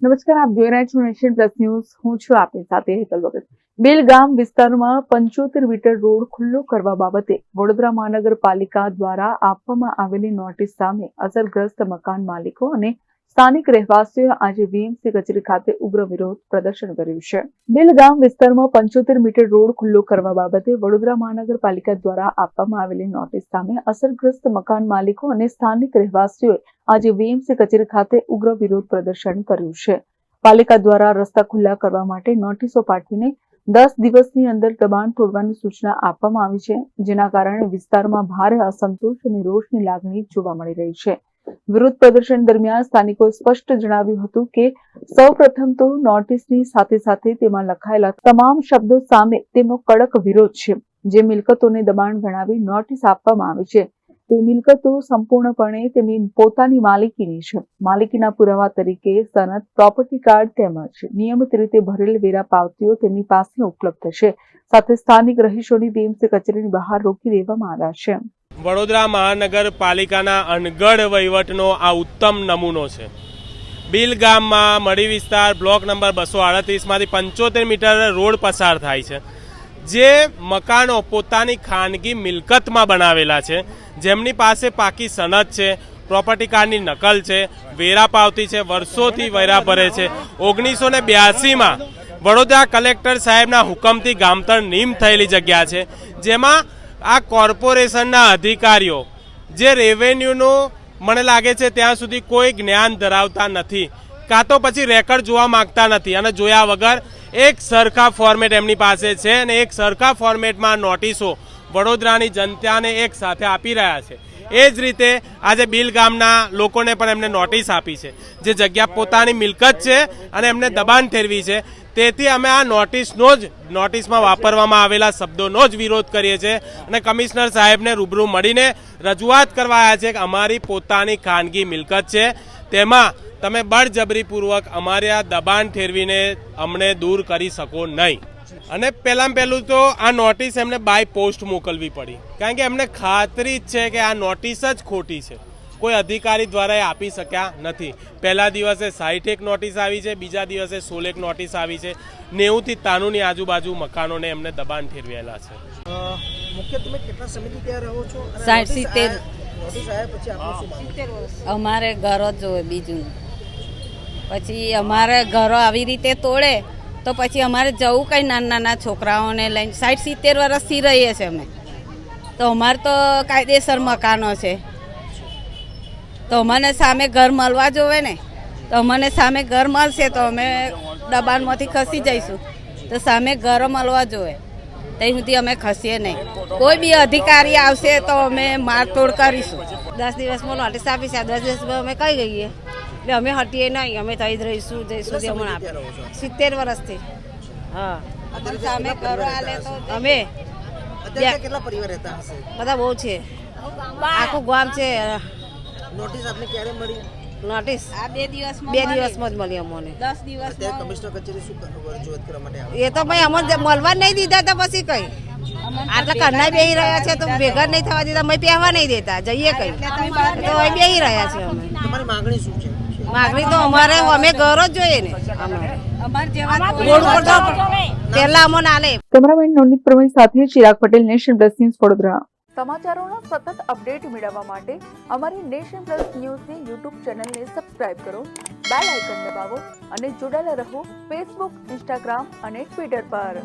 નમસ્કાર, આપ જોઈ રહ્યા છો નેશન પ્લસ ન્યૂઝ. હું છું આપની સાથે હેતલ વગર. બેલ ગામ વિસ્તારમાં 75 મીટર રોડ ખુલ્લો કરવા બાબતે વડોદરા મહાનગરપાલિકા દ્વારા આપવામાં આવેલી નોટિસ સામે અસરગ્રસ્ત મકાન માલિકો અને સ્થાનિક રહેવાસીઓએ આજે વીએમસી કચેરી ખાતે ઉગ્ર વિરોધ પ્રદર્શન કર્યું છે. બેલ ગામ વિસ્તારમાં 75 મીટર રોડ ખુલ્લો કરવા બાબતે વડોદરા મહાનગરપાલિકા દ્વારા આપવામાં આવેલી નોટિસ સામે અસરગ્રસ્ત મકાન માલિકો અને સ્થાનિક રહેવાસીઓએ આજે વીએમસી કચેરી ખાતે ઉગ્ર વિરોધ પ્રદર્શન કર્યું છે. પાલિકા દ્વારા રસ્તા ખુલ્લા કરવા માટે નોટિસો પાઠવીને 10 દિવસની અંદર દબાણ તોડવાની સૂચના આપવામાં આવી છે, જેના કારણે વિસ્તારમાં ભારે અસંતોષ અને રોષની લાગણી જોવા મળી રહી છે. વિરોધ પ્રદર્શન દરમિયાન સ્થાનિકોએ સ્પષ્ટ જણાવ્યું હતું કે સૌપ્રથમ તો નોટિસની સાથે સાથે તેમાં લખાયેલા તમામ શબ્દો સામે તેમનો કડક વિરોધ છે. જે મિલકતોને દબાણ ગણાવી નોટિસ આપવામાં આવી છે તે મિલકતો સંપૂર્ણપણે તેમની પોતાની માલિકીની છે. માલિકીના પુરાવા તરીકે સનદ, પ્રોપર્ટી કાર્ડ તેમજ નિયમિત રીતે ભરેલ વેરા પાવતીઓ તેમની પાસે ઉપલબ્ધ છે. સાથે સ્થાનિક રહીશોની વીએમસી કચેરીની બહાર રોકી દેવામાં આવ્યા છે. વડોદરા મહાનગરપાલિકાના અનગઢ વહીવટનો આ ઉત્તમ નમૂનો છે. બિલ ગામમાં મળી વિસ્તાર બ્લોક નંબર 238 માંથી 75 મીટર રોડ પસાર થાય છે. જે મકાનો પોતાની ખાનગી મિલકતમાં બનાવેલા છે, જેમની પાસે પાકી સનદ છે, પ્રોપર્ટી કાર્ડની નકલ છે, વેરા પાવતી છે, વર્ષોથી વેરા ભરે છે. 1982માં વડોદરા કલેક્ટર સાહેબના હુકમથી ગામતળ નીમ થયેલી જગ્યા છે, જેમાં આ કોર્પોરેશનના અધિકારીઓ જે રેવન્યુનું મને લાગે છે ત્યાં સુધી કોઈ જ્ઞાન ધરાવતા નથી, કાં તો પછી રેકર્ડ જોવા માંગતા નથી, અને જોયા વગર એક સરખા ફોર્મેટ એમની પાસે છે અને એક સરખા ફોર્મેટમાં નોટિસો વડોદરાની જનતાને એક સાથે આપી રહ્યા છે. એ જ રીતે આજે બિલ ગામના લોકોને પણ એમને નોટિસ આપી છે, જે જગ્યા પોતાની મિલકત છે અને એમને દબાણ ઠેરવી છે. તેથી અમે આ નોટિસમાં વાપરવામાં આવેલા શબ્દોનો જ વિરોધ કરીએ છીએ અને કમિશનર સાહેબને રૂબરૂ મળીને રજૂઆત કરવા આવ્યા છે કે અમારી પોતાની ખાનગી મિલકત છે, તેમાં તમે બળજબરીપૂર્વક અમારે આ દબાણ ઠેરવીને અમને દૂર કરી શકો નહીં. અને પહેલું તો આ નોટિસ એમને બાય પોસ્ટ મોકલવી પડી, કારણ કે એમને ખાતરી જ છે કે આ નોટિસ જ ખોટી છે, કોઈ અધિકારી દ્વારા એ આપી શક્યા નથી. પહેલા દિવસે 60 નોટિસ આવી છે, બીજા દિવસે 16 નોટિસ આવી છે. 90 થી 93 આજુબાજુ મકાનોને એમને દબાણ ઠેરવેલા છે. મુખ્ય તમે કેટલા સમયથી ત્યાં રહો છો? 60-70 અમારે ઘરો જ જોવે. બીજું પછી અમારે ઘરો આવી રીતે તોડે તો પછી અમારે જવું કઈ નાના છોકરાઓને લઈને 60-70 વર્ષથી રહીએ છીએ અમે, તો અમારે તો કાયદેસર મકાનો છે, તો અમને સામે ઘર મળવા જોવે ને. તો અમને સામે ઘર મળશે તો અમે દબાણમાંથી ખસી જઈશું, તો સામે ઘર મળવા જોવે, ત્યાં સુધી અમે ખસીએ નહીં. કોઈ બી અધિકારી આવશે તો અમે મારતોડ કરીશું. 10 દિવસમાં નોટિસ આપી છે, 10 દિવસમાં અમે કઈ ગઈએ એટલે અમે હટીએ નહીં, અમે થઈ જ રહીશું જઈશું. અમને આપે 70 વર્ષથી. હા, સામે ઘરો આલે તો અમે કેટલા પરિવાર રહેતા હશે? બધા બહુ છે, આખું ગામ છે. નોટિસ આપને ક્યારે મળી? નોટિસ આ 2 દિવસમાં જ મળી અમને. 10 દિવસ કમિશનર કચેરી શું રજૂઆત કરવા માટે આવે? એ તો ભાઈ અમને મળવા નહીં દીધા, તો પછી કઈ આટલા ઘરના બેહી રહ્યા છે તો ભેગા નહીં થવા દીધા, અમે પહેવા નહીં દેતા, જઈએ કઈ તો બેહી રહ્યા છે. અમે તમારી માંગણી શું છે? માંગણી તો અમારે અમે ઘર જ જોઈએ ને, રોડ ઉપર તો પહેલા અમને આલે. કેમેરામેન નવનીત પ્રવીણ સાથે Chirag Patel, nation plus news, Vadodara. સમાચારોના સતત અપડેટ મેળવવા માટે અમારી નેશન પ્લસ ન્યૂઝની યુટ્યુબ ચેનલને સબસ્ક્રાઇબ કરો, બેલ આઇકન દબાવો અને જોડાયેલા રહો ફેસબુક, ઇન્સ્ટાગ્રામ અને ટ્વિટર પર.